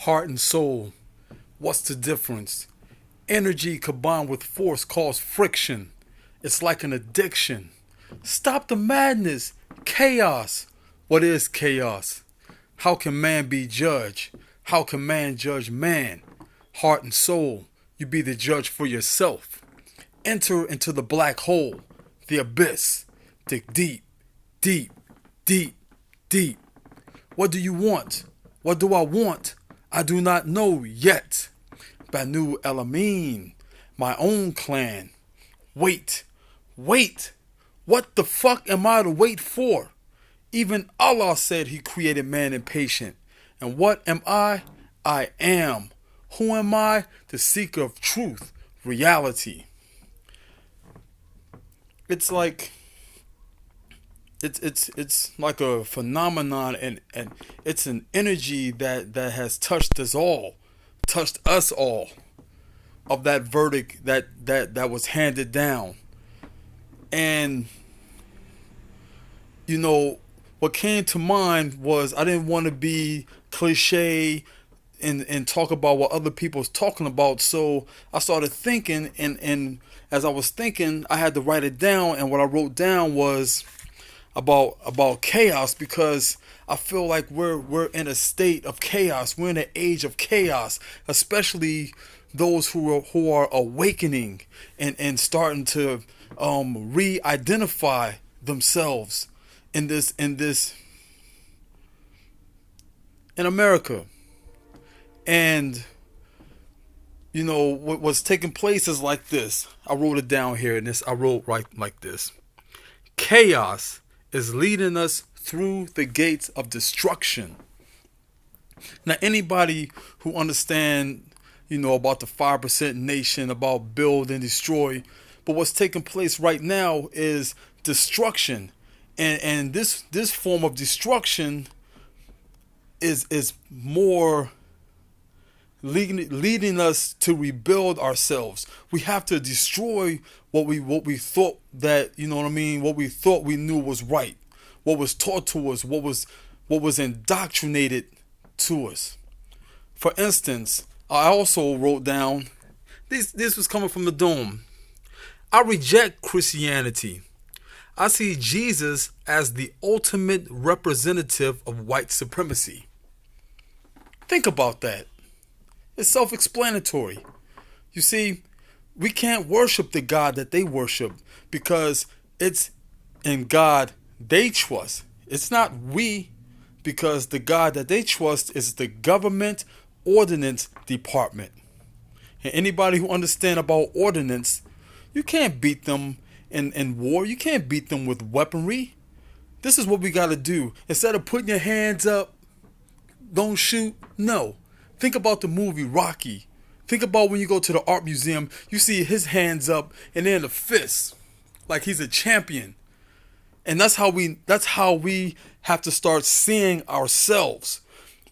Heart and soul. What's the difference? Energy combined with force causes friction. It's like an addiction. Stop the madness. Chaos. What is chaos? How can man be judged? How can man judge man? Heart and soul. You be the judge for yourself. Enter into the black hole, the abyss. Dig deep, deep, deep, deep. What do you want? What do I want? I do not know yet. Banu Elamine, my own clan. Wait, wait. What the fuck am I to wait for? Even Allah said he created man impatient. And what am I? I am. Who am I? The seeker of truth, reality. It's like it's like a phenomenon, and it's an energy that has touched us all of that verdict that was handed down. And you know what came to mind was I didn't want to be cliche and talk about what other people's talking about, so I started thinking, and as I was thinking I had to write it down, and what I wrote down was about chaos, because I feel like we're in a state of chaos. We're in an age of chaos, especially those who are awakening and starting to re-identify themselves in America. And you know what's taking place is like this. I wrote it down here, and I wrote right like this: chaos is leading us through the gates of destruction. Now, anybody who understand, about the 5% nation, about build and destroy, but what's taking place right now is destruction, and this form of destruction is more leading us to rebuild ourselves. We have to destroy what we thought that, what we thought we knew was right, what was taught to us, what was indoctrinated to us. For instance, I also wrote down this was coming from the dome. I reject Christianity. I see Jesus as the ultimate representative of white supremacy. Think about that. It's self-explanatory. You see, we can't worship the God that they worship because it's in God they trust. It's not we, because the God that they trust is the government ordinance department. And anybody who understands about ordinance, you can't beat them in war. You can't beat them with weaponry. This is what we got to do. Instead of putting your hands up, don't shoot. No. Think about the movie Rocky. Think about when you go to the art museum, you see his hands up and they're in a fist, like he's a champion. And that's how we have to start seeing ourselves.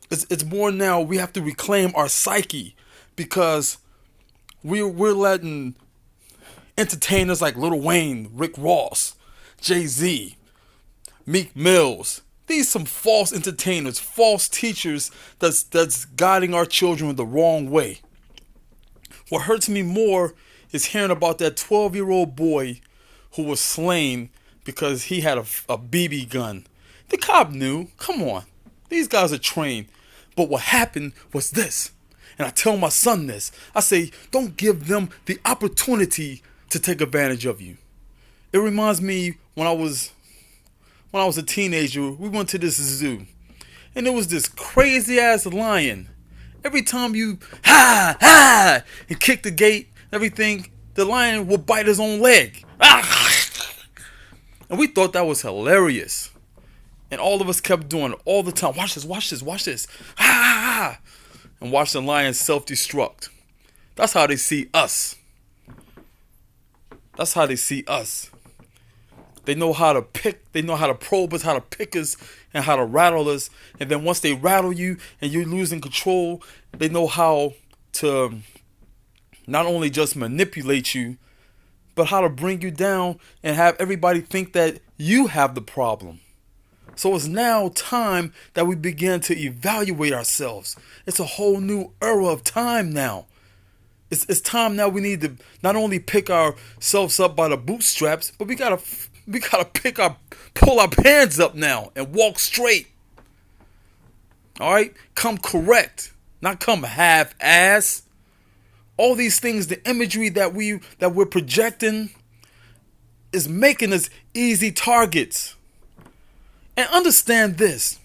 It's more now we have to reclaim our psyche, because we're letting entertainers like Lil Wayne, Rick Ross, Jay-Z, Meek Mills, these some false entertainers, false teachers that's guiding our children the wrong way. What hurts me more is hearing about that 12-year-old boy who was slain because he had a BB gun. The cop knew. Come on. These guys are trained. But what happened was this. And I tell my son this. I say, don't give them the opportunity to take advantage of you. It reminds me when I was a teenager, we went to this zoo. And there was this crazy ass lion. Every time you and kick the gate, everything, the lion would bite his own leg. And we thought that was hilarious. And all of us kept doing it all the time. Watch this, watch this, watch this. And watch the lion self-destruct. That's how they see us. That's how they see us. They know how to pick, they know how to probe us, how to pick us, and how to rattle us. And then once they rattle you and you're losing control, they know how to not only just manipulate you, but how to bring you down and have everybody think that you have the problem. So it's now time that we begin to evaluate ourselves. It's a whole new era of time now. It's time now we need to not only pick ourselves up by the bootstraps, but we gotta pull our pants up now and walk straight. All right, come correct, not come half-ass. All these things, the imagery that we're projecting, is making us easy targets. And understand this,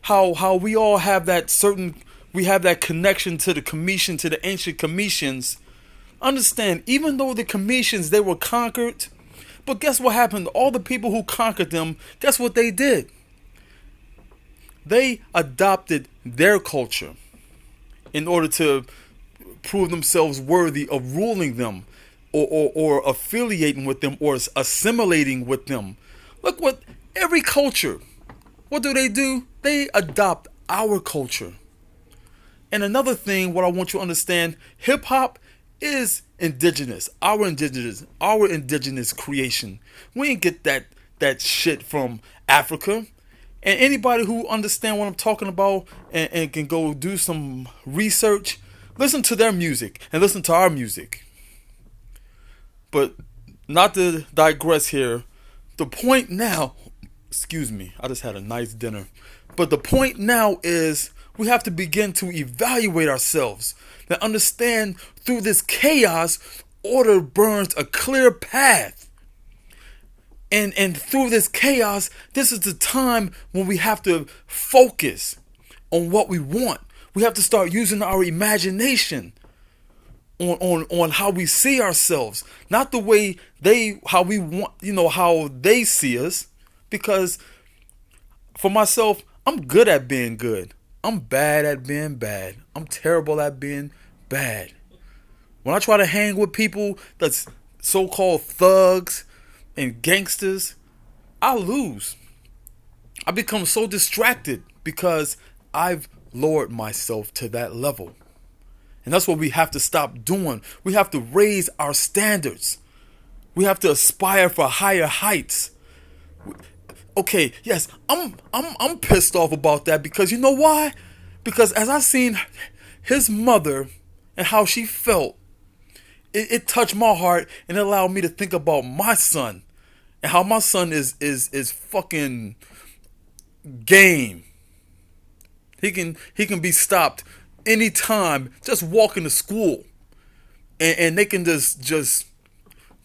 how we all have that connection to the Commission, to the ancient Commissions. Understand, even though the Commissions, they were conquered, but guess what happened? All the people who conquered them, guess what they did? They adopted their culture in order to prove themselves worthy of ruling them, or affiliating with them, or assimilating with them. Look what every culture, what do? They adopt our culture. And another thing, what I want you to understand, hip hop is indigenous, our indigenous creation. We ain't get that shit from Africa. And anybody who understand what I'm talking about, and can go do some research, listen to their music and listen to our music. But not to digress here, the point now, excuse me, I just had a nice dinner. But the point now is we have to begin to evaluate ourselves and understand through this chaos, order burns a clear path. And through this chaos, this is the time when we have to focus on what we want. We have to start using our imagination on how we see ourselves, not the way how we want, how they see us. Because for myself, I'm good at being good. I'm bad at being bad. I'm terrible at being bad. When I try to hang with people that's so-called thugs and gangsters, I lose. I become so distracted because I've lowered myself to that level. And that's what we have to stop doing. We have to raise our standards. We have to aspire for higher heights. Okay, yes, I'm pissed off about that, because you know why? Because as I seen his mother and how she felt, it touched my heart, and it allowed me to think about my son and how my son is fucking game. He can be stopped anytime just walking to school, and they can just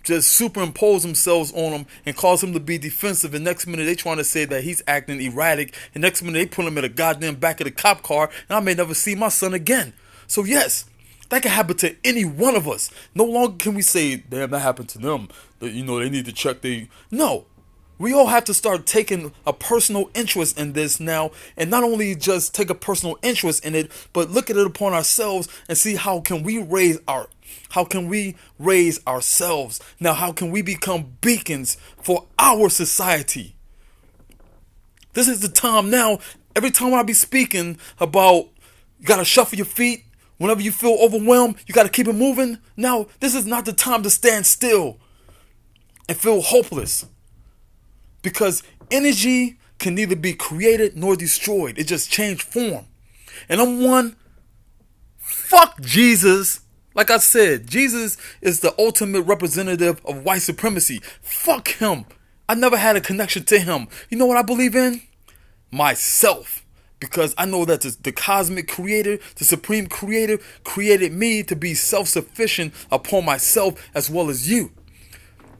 superimpose themselves on him and cause him to be defensive. And next minute they trying to say that he's acting erratic, and next minute they put him in a goddamn back of the cop car, and I may never see my son again. So yes, that can happen to any one of us. No longer can we say, damn, that happened to them. They need to check No. We all have to start taking a personal interest in this now, and not only just take a personal interest in it, but look at it upon ourselves and see how can we raise ourselves. Now, how can we become beacons for our society? This is the time now. Every time I be speaking about you gotta shuffle your feet, whenever you feel overwhelmed, you gotta keep it moving. Now, this is not the time to stand still and feel hopeless. Because energy can neither be created nor destroyed. It just changed form. And I'm one, fuck Jesus. Like I said, Jesus is the ultimate representative of white supremacy. Fuck him. I never had a connection to him. You know what I believe in? Myself. Because I know that the cosmic creator, the supreme creator, created me to be self-sufficient upon myself as well as you.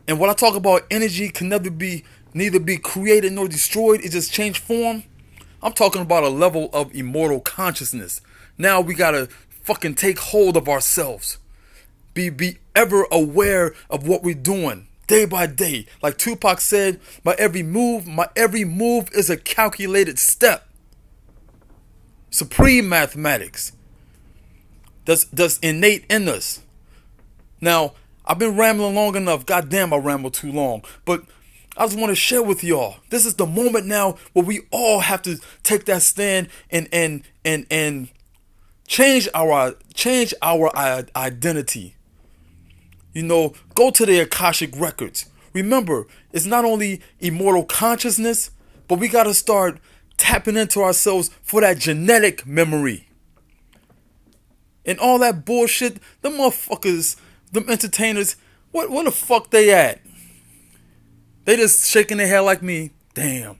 And when I talk about energy can neither be created nor destroyed, it just changed form. I'm talking about a level of immortal consciousness. Now we gotta fucking take hold of ourselves. Be ever aware of what we're doing day by day. Like Tupac said, my every move is a calculated step. Supreme mathematics. That's innate in us. Now, I've been rambling long enough. Goddamn, I rambled too long. But I just want to share with y'all. This is the moment now where we all have to take that stand and change our identity. Go to the Akashic records. Remember, it's not only immortal consciousness, But we got to start tapping into ourselves for that genetic memory. And all that bullshit, them motherfuckers, them entertainers, where the fuck they at? They just shaking their head like me. Damn.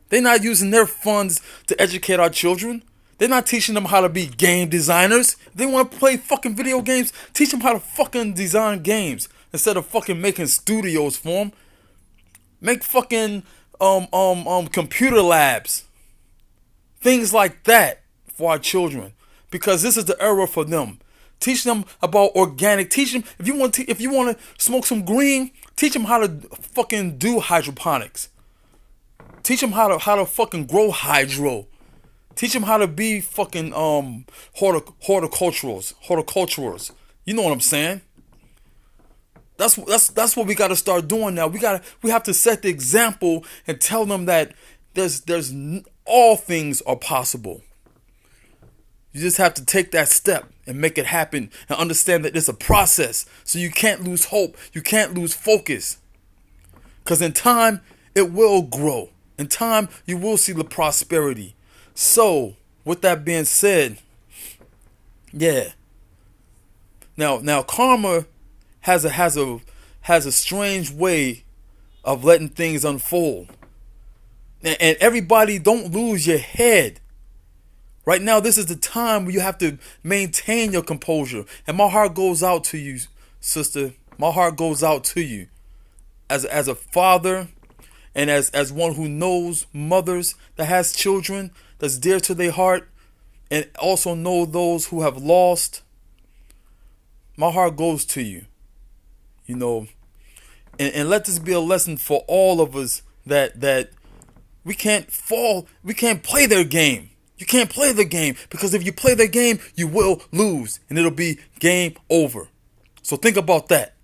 They not using their funds to educate our children. They're not teaching them how to be game designers. If they want to play fucking video games, teach them how to fucking design games instead of fucking making studios for them. Make fucking computer labs. Things like that for our children, because this is the era for them. Teach them about organic. Teach them if you want to smoke some green. Teach them how to fucking do hydroponics. Teach them how to fucking grow hydro. Teach them how to be fucking horticulturals. You know what I'm saying? That's what we got to start doing now. We have to set the example and tell them that there's all things are possible. You just have to take that step and make it happen and understand that it's a process. So you can't lose hope. You can't lose focus. Because in time, it will grow. In time, you will see the prosperity. So, with that being said, yeah. Now karma has a strange way of letting things unfold. And everybody, don't lose your head. Right now, this is the time where you have to maintain your composure. And my heart goes out to you, sister. My heart goes out to you. As a father and as one who knows mothers that has children that's dear to their heart, and also know those who have lost, my heart goes to you. You know, and let this be a lesson for all of us that we can't play their game. You can't play the game, because if you play the game, you will lose and it'll be game over. So think about that.